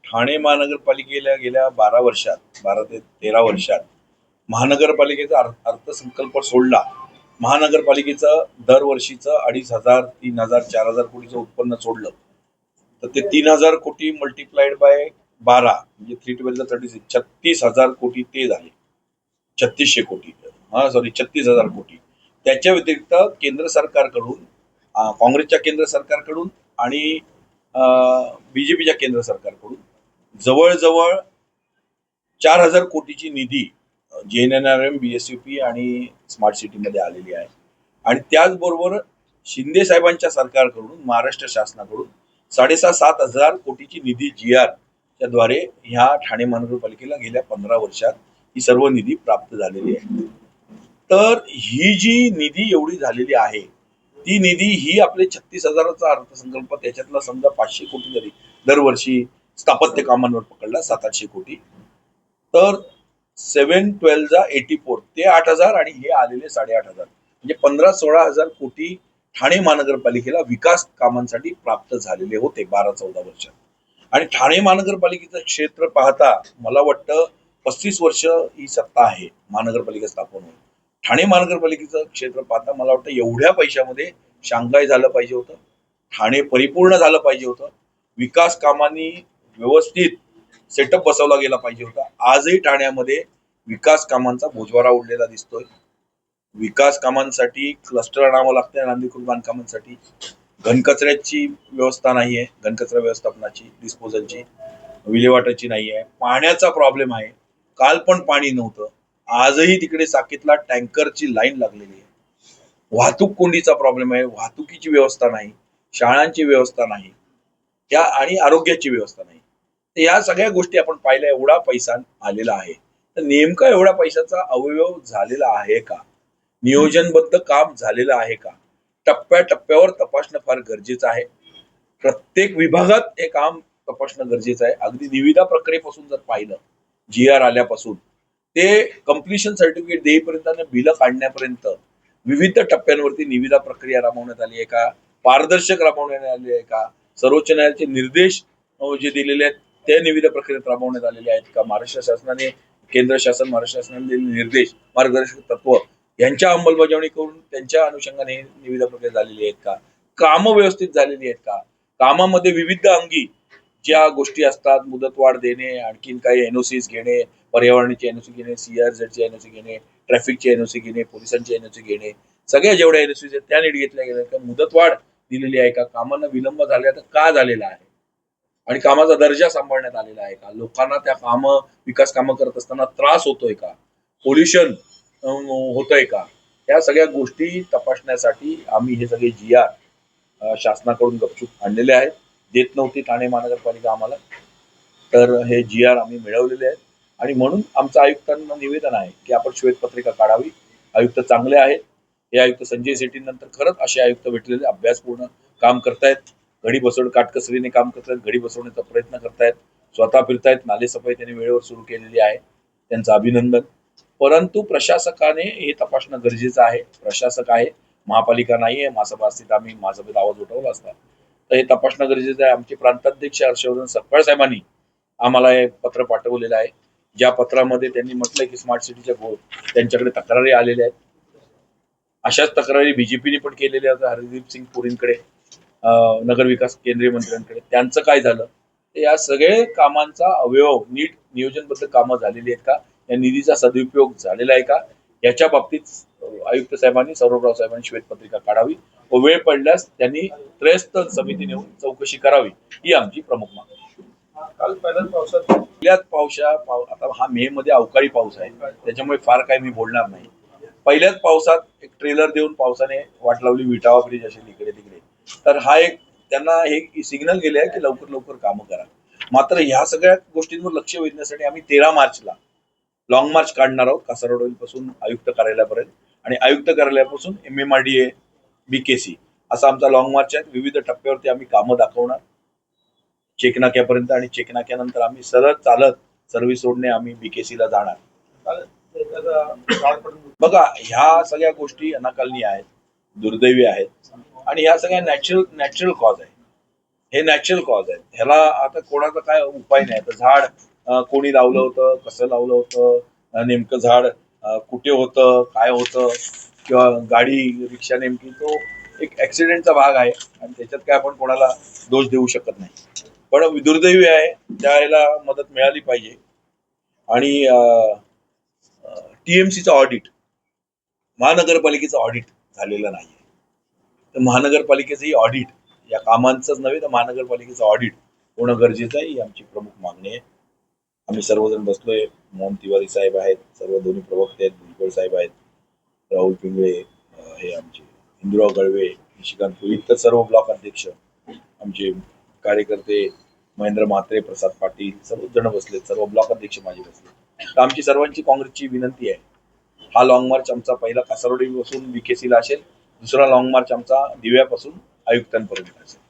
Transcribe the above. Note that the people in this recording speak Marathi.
ठाणे महानगरपालिकेला गेल्या 12 ते 13 वर्षात महानगरपालिकेचा अर्थसंकल्प सोडला. महानगरपालिकेचं दरवर्षीचं 2,500, 3,000, 4,000 कोटीचं उत्पन्न सोडलं तर ते 3,000 कोटी मल्टिप्लाइड बाय 12 म्हणजे 3×12 36,000 कोटी ते झाले. 3600 कोटी, हा सॉरी 36,000 कोटी. त्याच्या व्यतिरिक्त केंद्र सरकारकडून, काँग्रेसच्या केंद्र सरकारकडून आणि बीजेपीच्या केंद्र सरकारकडून जवळजवळ 4,000 कोटीची निधी JNNRM, BSUP आणि स्मार्ट सिटीमध्ये आलेली आहे. आणि त्याचबरोबर शिंदे साहेबांच्या सरकारकडून, महाराष्ट्र शासनाकडून 6,500-7,000 कोटीची निधी GR च्या द्वारे ह्या ठाणे महानगरपालिकेला गेल्या 15 वर्षात ही सर्व निधी प्राप्त झालेली आहे. तर ही जी निधी एवढी झालेली आहे, ती निधी ही आपले 36,000चा अर्थसंकल्प, त्याच्यातला समजा 500 कोटी जरी दरवर्षी स्थापत्य कामांवर पकडला, 700-800 कोटी, तर 7×12 84 ते 8,000 आणि हे आलेले 8,500 म्हणजे 15-16,000 कोटी ठाणे महानगरपालिकेला विकास कामांसाठी प्राप्त झालेले होते 12-14 वर्षात. आणि ठाणे महानगरपालिकेचं क्षेत्र पाहता मला वाटतं 35 वर्ष ही सत्ता आहे महानगरपालिका स्थापन होऊन. ठाणे महानगरपालिकेचं क्षेत्र पाहता मला वाटतं एवढ्या पैशामध्ये शांघाय झालं पाहिजे होतं, ठाणे परिपूर्ण झालं पाहिजे होतं, विकास कामांनी व्यवस्थित सेटअप बसवला गेला पाहिजे होता. आजही ठाण्यामध्ये विकास कामांचा बोजवारा उडलेला दिसतोय. विकास कामांसाठी क्लस्टर आणावं लागतंय, नांदीकृत बांधकामांसाठी. घनकचऱ्याची व्यवस्था नाहीये, घनकचरा व्यवस्थापनाची, डिस्पोजलची, विल्हेवाटाची नाही आहे. पाण्याचा प्रॉब्लेम आहे, काल पण पाणी नव्हतं, आजही तिकडे साकेतला टँकरची लाईन लागलेली आहे. वाहतूक कोंडीचा प्रॉब्लेम आहे, वाहतुकीची व्यवस्था नाही, शाळांची व्यवस्था नाही, त्या आणि आरोग्याची व्यवस्था नाही. तर या सगळ्या गोष्टी आपण पाहिल्या. एवढा पैसा आलेला आहे, तर नेमका एवढ्या पैशाचा अवयव झालेला आहे का, नियोजनबद्ध काम झालेलं आहे का, टप्प्याटप्प्यावर तपासणं फार गरजेचं आहे. प्रत्येक विभागात हे काम तपासणं गरजेचं आहे. अगदी निविदा प्रक्रियेपासून जर पाहिलं, GR आल्यापासून ते कम्प्लिशन सर्टिफिकेट देईपर्यंत आणि बिलं काढण्यापर्यंत विविध टप्प्यांवरती निविदा प्रक्रिया राबवण्यात आली आहे का, पारदर्शक राबवण्यात आली आहे का, सर्वोच्च न्यायालयाचे निर्देश जे दिलेले आहेत त्या निविदा प्रक्रियेत राबवण्यात आलेले आहेत का, महाराष्ट्र शासनाने, केंद्र शासन, महाराष्ट्र शासनाने दिलेले निर्देश, मार्गदर्शक तत्व यांच्या अंमलबजावणी करून त्यांच्या अनुषंगाने निविदा प्रक्रिया झालेली आहेत का, कामं व्यवस्थित झालेली आहेत का, कामामध्ये विविध अंगी ज्या गोष्टी असतात, मुदतवाढ देणे, आणखीन काही NOCs घेणे, पर्यावरणाची NOC घेणे, CRZ NOC घेणे, ट्रॅफिकची NOC घेणे, पोलिसांची NOC घेणे, सगळ्या जेवढ्या NOCs आहेत त्या नीट घेतल्या गेल्या का, मुदतवाढ दिलेली आहे का, कामांना विलंब झाला तर का झालेला आहे, आणि कामाचा दर्जा सांभाळण्यात आलेला आहे का, लोकांना त्या विकास कामं करत असताना त्रास होतोय का, पोल्युशन होतंय का, या सगळ्या गोष्टी तपासण्यासाठी आम्ही हे सगळे GR शासनाकडून गपचूप आणलेले आहेत. देत नव्हती ठाणे महानगरपालिका आम्हाला, तर हे GR आम्ही मिळवलेले आहेत. आणि म्हणून आमचं आयुक्तांना निवेदन आहे की आपण श्वेतपत्रिका काढावी. आयुक्त चांगले आहेत, हे आयुक्त संजय सेठी नंतर खरंच असे आयुक्त भेटलेले, अभ्यासपूर्ण काम करतायत, घडी बसवून काटकसरीने काम करतायत, घडी बसवण्याचा प्रयत्न करतायत, स्वतः फिरतायत, नालेसफाई त्यांनी वेळेवर सुरू केलेली आहे, त्यांचं अभिनंदन. परंतु प्रशासकाने हे तपासणं गरजेचं आहे. प्रशासक आहे, महापालिका नाहीये. महासभा असती तर आम्ही महासभेत आवाज उठवला असता. तर हे तपासणं गरजेचं आहे. आमचे प्रांताध्यक्ष हर्षवर्धन सपकाळ साहेबांनी आम्हाला हे पत्र पाठवलेलं आहे, ज्या पत्रामध्ये त्यांनी म्हटलंय की स्मार्ट सिटीच्या त्यांच्याकडे तक्रारी आलेल्या आहेत. अशाच तक्रारी BJPने पण केलेल्या आहेत हरदीप सिंग पुरींकडे, नगर विकास केंद्रीय मंत्र्यांकडे. त्यांचं काय झालं, या सगळे कामांचा अवयव नीट नियोजनबद्ध कामं झालेली आहेत का, या निधीचा सदुपयोग झालेला आहे का, याच्या बाबतीत आयुक्त साहेबांनी, सौरभराव साहेबांनी श्वेतपत्रिका काढावी व वेळ पडल्यास त्यांनी त्रयस्थ समिती नेऊन चौकशी करावी, ही आमची प्रमुख मागणी. काल पहिल्याच आता हा मे मध्ये अवकाळी पाऊस आहे, त्याच्यामुळे फार काही मी बोलणार नाही. पहिल्याच पावसात एक ट्रेलर देऊन पावसाने वाट लावली, विटावा ब्रिज असेल इकडे तिकडे, तर हा एक त्यांना हे सिग्नल गेले आहे की लवकर लवकर कामं करा. मात्र ह्या सगळ्या गोष्टींवर लक्ष वेधण्यासाठी आम्ही 13 मार्चला लॉंग मार्च काढणार आहोत, कासारवाडी पासून आयुक्त कार्यालयापर्यंत, आणि आयुक्त कार्यालयापासून MMRDA BKC असा आमचा लॉंग मार्च आहे. विविध टप्प्यावरती आम्ही कामं दाखवणार चेकनाक्यापर्यंत, आणि चेकनाक्यानंतर आम्ही सरळ चालत सर्व्हिस रोडने आम्ही BKC ला जाणार. बघा, ह्या सगळ्या गोष्टी अनाकालनीय आहेत, दुर्दैवी आहेत, आणि ह्या सगळ्या नॅचरल कॉज आहे. हे नॅचरल कॉज आहे. ह्याला आता कोणाचा काय उपाय नाही. तर झाड कोणी लावलं होतं, कसं लावलं होतं, नेमकं झाड कुठे होतं, काय होतं, किंवा गाडी रिक्षा नेमकी, तो एक ऍक्सिडेंटचा भाग आहे आणि त्याच्यात काय आपण कोणाला दोष देऊ शकत नाही. पण दुर्दैवी आहे, त्याला मदत मिळाली पाहिजे. आणि टीएमसीचं ऑडिट, महानगरपालिकेचं ऑडिट झालेलं नाहीये. तर महानगरपालिकेचंही ऑडिट, या कामांचंच नव्हे तर महानगरपालिकेचं ऑडिट होणं गरजेचं आहे, ही आमची प्रमुख मागणी आहे. आम्ही सर्वजण बसलोय. मोहन तिवारी साहेब आहेत, सर्व दोन्ही प्रवक्ते आहेत, भुजबळ साहेब आहेत, राहुल पिंगळे, हे आमचे हिंदुराव गळवे, निशिकांत पुरी, इतर सर्व ब्लॉक अध्यक्ष, आमचे कार्यकर्ते महेंद्र म्हात्रे, प्रसाद पाटील, सर्व जण बसलेत, सर्व ब्लॉक अध्यक्ष माझे बसले. तर आमची सर्वांची काँग्रेसची विनंती आहे, हा लॉंग मार्च आमचा पहिला कासारोडी पासून बीकेसीला असेल, दुसरा लॉंग मार्च आमचा दिव्यापासून आयुक्तांपर्यंत असेल.